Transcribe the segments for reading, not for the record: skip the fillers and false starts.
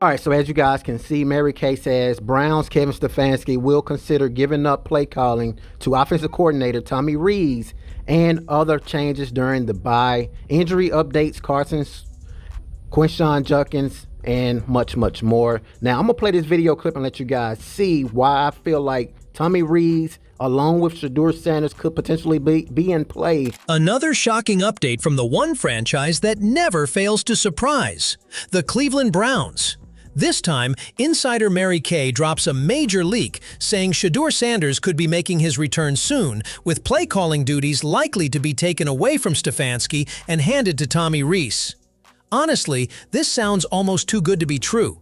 All right, so as you guys can see, Mary Kay says Browns Kevin Stefanski will consider giving up play calling to offensive coordinator Tommy Rees and other changes during the bye. Injury updates, Quinshon Judkins, and much, much more. Now, I'm going to play this video clip and let you guys see why I feel like Tommy Rees, along with Shedeur Sanders, could potentially be in play. Another shocking update from the one franchise that never fails to surprise, the Cleveland Browns. This time, insider Mary Kay drops a major leak saying Shedeur Sanders could be making his return soon, with play-calling duties likely to be taken away from Stefanski and handed to Tommy Rees. Honestly, this sounds almost too good to be true.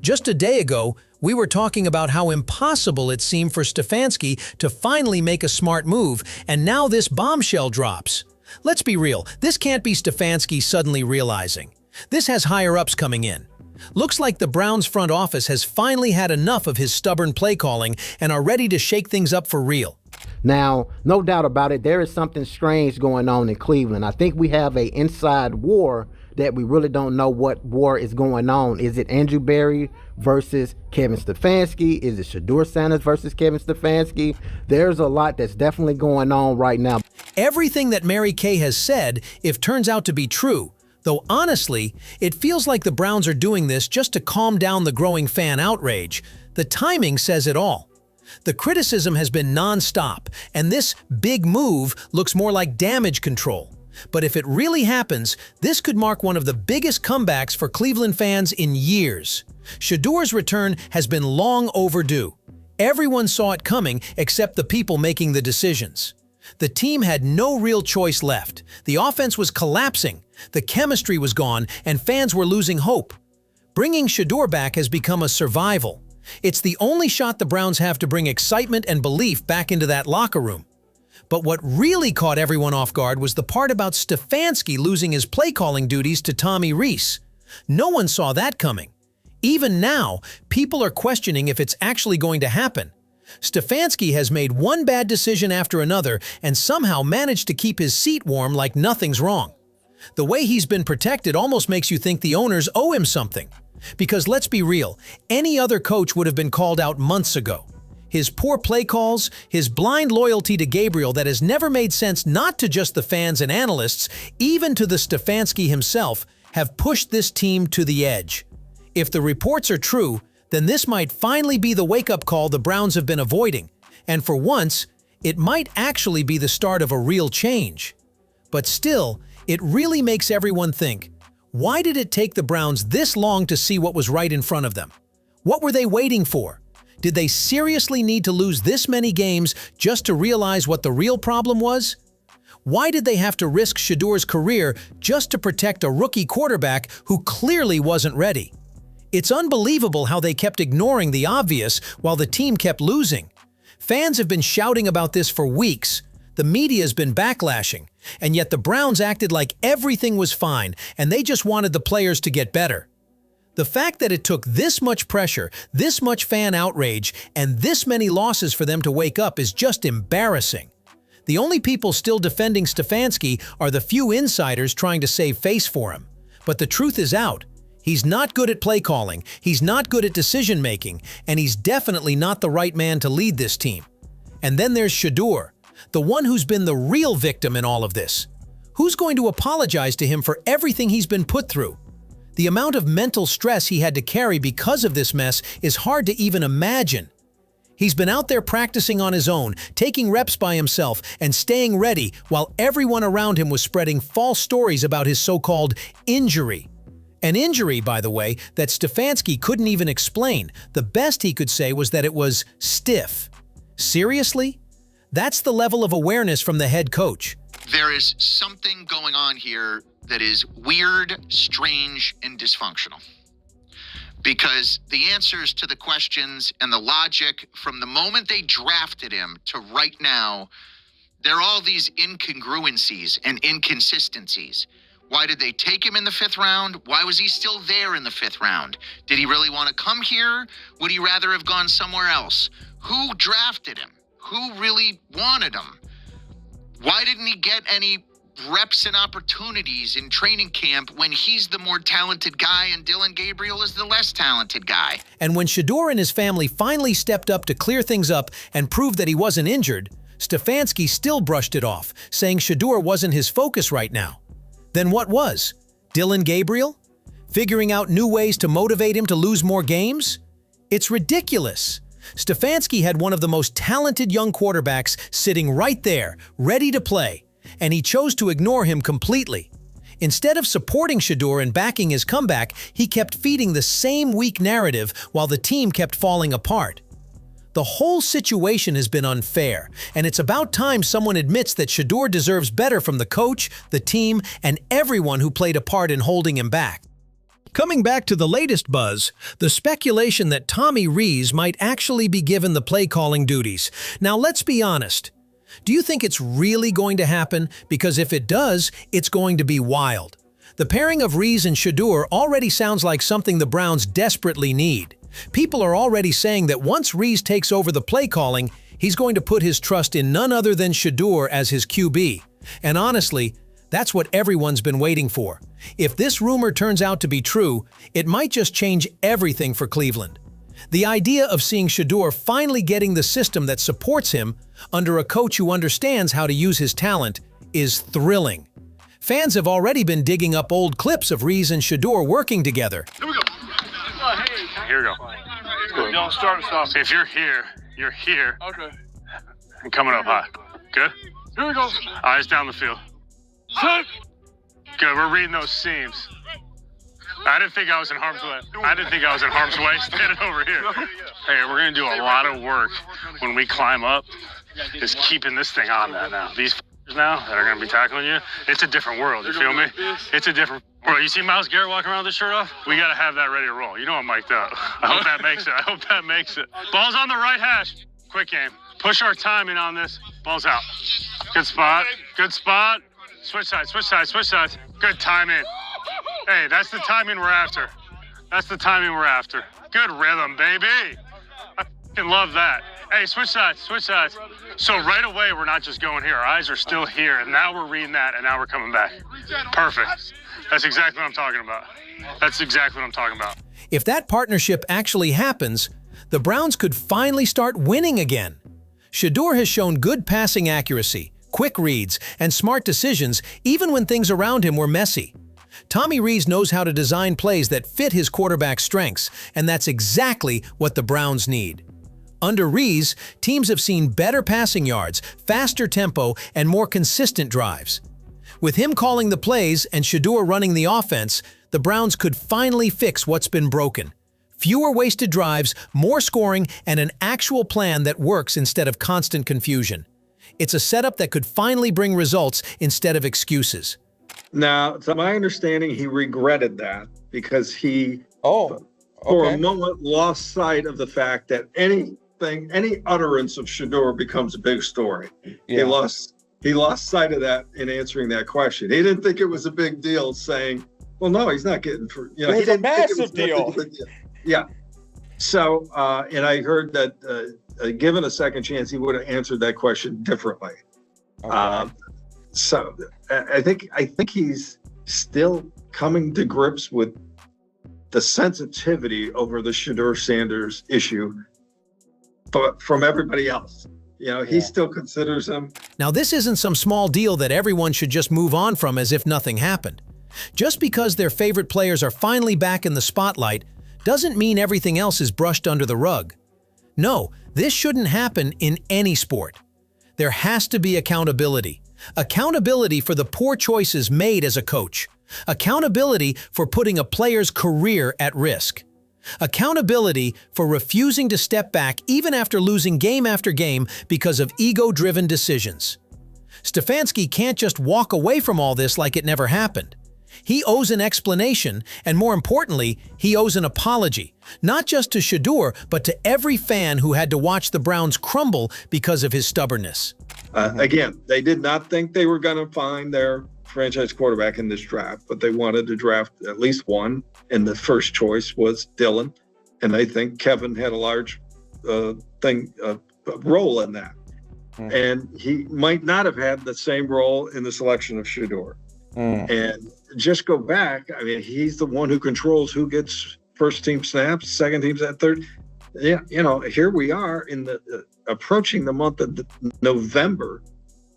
Just a day ago, we were talking about how impossible it seemed for Stefanski to finally make a smart move, and now this bombshell drops. Let's be real, this can't be Stefanski suddenly realizing. This has higher-ups coming in. Looks like the Browns front office has finally had enough of his stubborn play calling and are ready to shake things up for real. Now, no doubt about it, there is something strange going on in Cleveland. I think we have an inside war that we really don't know what war is going on. Is it Andrew Berry versus Kevin Stefanski? Is it Shedeur Sanders versus Kevin Stefanski? There's a lot that's definitely going on right now. Everything that Mary Kay has said, if turns out to be true, though honestly, it feels like the Browns are doing this just to calm down the growing fan outrage. The timing says it all. The criticism has been non-stop, and this big move looks more like damage control. But if it really happens, this could mark one of the biggest comebacks for Cleveland fans in years. Shedeur's return has been long overdue. Everyone saw it coming except the people making the decisions. The team had no real choice left. The offense was collapsing, the chemistry was gone, and fans were losing hope. Bringing Shedeur back has become a survival. It's the only shot the Browns have to bring excitement and belief back into that locker room. But what really caught everyone off guard was the part about Stefanski losing his play-calling duties to Tommy Rees. No one saw that coming. Even now, people are questioning if it's actually going to happen. Stefanski has made one bad decision after another and somehow managed to keep his seat warm like nothing's wrong. The way he's been protected almost makes you think the owners owe him something. Because let's be real, any other coach would have been called out months ago. His poor play calls, his blind loyalty to Gabriel that has never made sense not to just the fans and analysts, even to the Stefanski himself, have pushed this team to the edge. If the reports are true, then this might finally be the wake-up call the Browns have been avoiding, and for once, it might actually be the start of a real change. But still, it really makes everyone think, why did it take the Browns this long to see what was right in front of them? What were they waiting for? Did they seriously need to lose this many games just to realize what the real problem was? Why did they have to risk Shedeur's career just to protect a rookie quarterback who clearly wasn't ready? It's unbelievable how they kept ignoring the obvious while the team kept losing. Fans have been shouting about this for weeks. The media's been backlashing, and yet the Browns acted like everything was fine and they just wanted the players to get better. The fact that it took this much pressure, this much fan outrage, and this many losses for them to wake up is just embarrassing. The only people still defending Stefanski are the few insiders trying to save face for him. But the truth is out. He's not good at play calling, he's not good at decision making, and he's definitely not the right man to lead this team. And then there's Shedeur, the one who's been the real victim in all of this. Who's going to apologize to him for everything he's been put through? The amount of mental stress he had to carry because of this mess is hard to even imagine. He's been out there practicing on his own, taking reps by himself, and staying ready while everyone around him was spreading false stories about his so-called injury. An injury, by the way, that Stefanski couldn't even explain. The best he could say was that it was stiff. Seriously? That's the level of awareness from the head coach. There is something going on here that is weird, strange, and dysfunctional. Because the answers to the questions and the logic from the moment they drafted him to right now, there are all these incongruencies and inconsistencies. Why did they take him in the 5th round? Why was he still there in the 5th round? Did he really want to come here? Would he rather have gone somewhere else? Who drafted him? Who really wanted him? Why didn't he get any reps and opportunities in training camp when he's the more talented guy and Dylan Gabriel is the less talented guy. And when Shedeur and his family finally stepped up to clear things up and prove that he wasn't injured, Stefanski still brushed it off, saying Shedeur wasn't his focus right now. Then what was? Dylan Gabriel? Figuring out new ways to motivate him to lose more games? It's ridiculous. Stefanski had one of the most talented young quarterbacks sitting right there, ready to play, and he chose to ignore him completely. Instead of supporting Shedeur and backing his comeback, he kept feeding the same weak narrative while the team kept falling apart. The whole situation has been unfair, and it's about time someone admits that Shedeur deserves better from the coach, the team, and everyone who played a part in holding him back. Coming back to the latest buzz, the speculation that Tommy Rees might actually be given the play-calling duties. Now let's be honest. Do you think it's really going to happen? Because if it does, it's going to be wild. The pairing of Rees and Shedeur already sounds like something the Browns desperately need. People are already saying that once Rees takes over the play-calling, he's going to put his trust in none other than Shedeur as his QB. And honestly, that's what everyone's been waiting for. If this rumor turns out to be true, it might just change everything for Cleveland. The idea of seeing Shedeur finally getting the system that supports him under a coach who understands how to use his talent is thrilling. Fans have already been digging up old clips of Rees and Shedeur working together. Here we go. Here we go. Good. Don't start us off. If you're here, you're here. Okay. And coming up high. Good? Here we go. Eyes down the field. Good. We're reading those seams. I didn't think I was in harm's way. Standing over here. Hey, we're going to do a lot of work when we climb up, is keeping this thing on that now. These now that are going to be tackling you, it's a different world, you feel me? It's a different world. You see Myles Garrett walking around with his shirt off? We got to have that ready to roll. You know I'm mic'd up. I hope that makes it. Ball's on the right hash. Quick game. Push our timing on this. Ball's out. Good spot. Switch sides. Good timing. Hey, that's the timing we're after. Good rhythm, baby. I f***ing love that. Hey, switch sides. So right away, we're not just going here. Our eyes are still here, and now we're reading that, and now we're coming back. Perfect. That's exactly what I'm talking about. If that partnership actually happens, the Browns could finally start winning again. Shedeur has shown good passing accuracy, quick reads, and smart decisions even when things around him were messy. Tommy Rees knows how to design plays that fit his quarterback's strengths, and that's exactly what the Browns need. Under Rees, teams have seen better passing yards, faster tempo, and more consistent drives. With him calling the plays and Shedeur running the offense, the Browns could finally fix what's been broken. Fewer wasted drives, more scoring, and an actual plan that works instead of constant confusion. It's a setup that could finally bring results instead of excuses. Now, to my understanding, he regretted that because he, for a moment, lost sight of the fact that any utterance of Shedeur becomes a big story. Yeah. He lost sight of that in answering that question. He didn't think it was a big deal saying, well, no, he's not getting for, it was a massive deal. Yeah. So, and I heard that given a second chance, he would have answered that question differently. Okay. So I think he's still coming to grips with the sensitivity over the Shedeur Sanders issue, but from everybody else. He still considers him. Now, this isn't some small deal that everyone should just move on from as if nothing happened. Just because their favorite players are finally back in the spotlight doesn't mean everything else is brushed under the rug. No, this shouldn't happen in any sport. There has to be accountability. Accountability for the poor choices made as a coach. Accountability for putting a player's career at risk. Accountability for refusing to step back even after losing game after game because of ego-driven decisions. Stefanski can't just walk away from all this like it never happened. He owes an explanation, and more importantly, he owes an apology, not just to Shedeur, but to every fan who had to watch the Browns crumble because of his stubbornness. Again, they did not think they were going to find their franchise quarterback in this draft, but they wanted to draft at least one, and the first choice was Dylan, and I think Kevin had a large role in that. And he might not have had the same role in the selection of Shedeur. And just go back. I mean, he's the one who controls who gets first team snaps, second teams at third. Yeah, here we are in the approaching the month of November,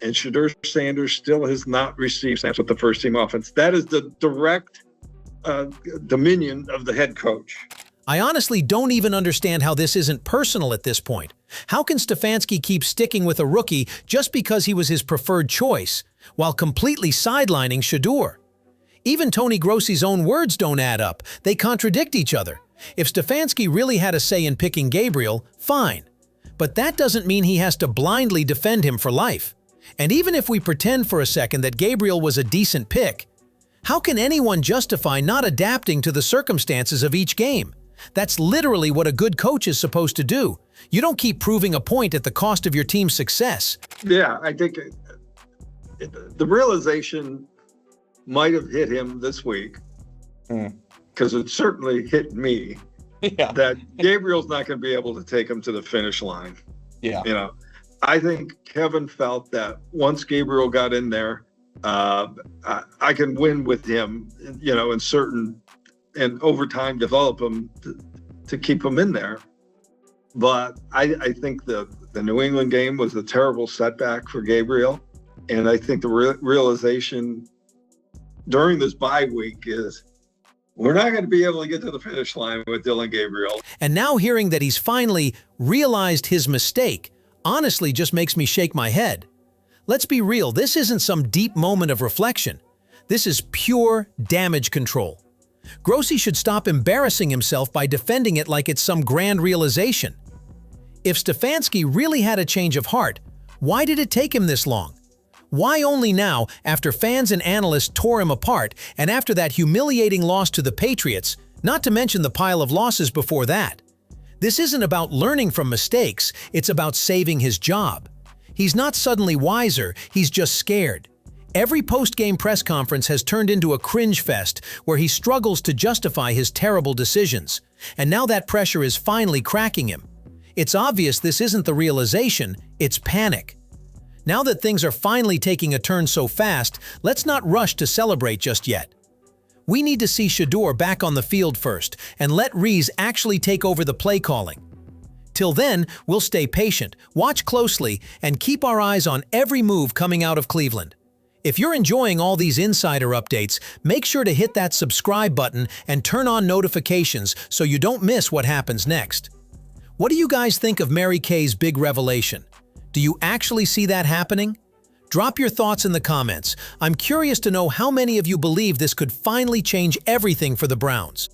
and Shedeur Sanders still has not received snaps with the first team offense. That is the direct dominion of the head coach. I honestly don't even understand how this isn't personal at this point. How can Stefanski keep sticking with a rookie just because he was his preferred choice, while completely sidelining Shedeur? Even Tony Grossi's own words don't add up. They contradict each other. If Stefanski really had a say in picking Gabriel, fine. But that doesn't mean he has to blindly defend him for life. And even if we pretend for a second that Gabriel was a decent pick, how can anyone justify not adapting to the circumstances of each game? That's literally what a good coach is supposed to do. You don't keep proving a point at the cost of your team's success. Yeah, I think the realization might have hit him this week, because it certainly hit me, that Gabriel's not going to be able to take him to the finish line. Yeah. I think Kevin felt that once Gabriel got in there, I can win with him, in certain, and over time develop him to keep him in there. But I think the New England game was a terrible setback for Gabriel. And I think the realization during this bye week is we're not going to be able to get to the finish line with Dillon Gabriel. And now hearing that he's finally realized his mistake honestly just makes me shake my head. Let's be real, this isn't some deep moment of reflection. This is pure damage control. Grossi should stop embarrassing himself by defending it like it's some grand realization. If Stefanski really had a change of heart, why did it take him this long? Why only now, after fans and analysts tore him apart, and after that humiliating loss to the Patriots, not to mention the pile of losses before that? This isn't about learning from mistakes, it's about saving his job. He's not suddenly wiser, he's just scared. Every post-game press conference has turned into a cringe fest where he struggles to justify his terrible decisions. And now that pressure is finally cracking him. It's obvious this isn't the realization, it's panic. Now that things are finally taking a turn so fast, let's not rush to celebrate just yet. We need to see Shedeur back on the field first and let Rees actually take over the play calling. Till then, we'll stay patient, watch closely, and keep our eyes on every move coming out of Cleveland. If you're enjoying all these insider updates, make sure to hit that subscribe button and turn on notifications so you don't miss what happens next. What do you guys think of Mary Kay's big revelation? Do you actually see that happening? Drop your thoughts in the comments. I'm curious to know how many of you believe this could finally change everything for the Browns.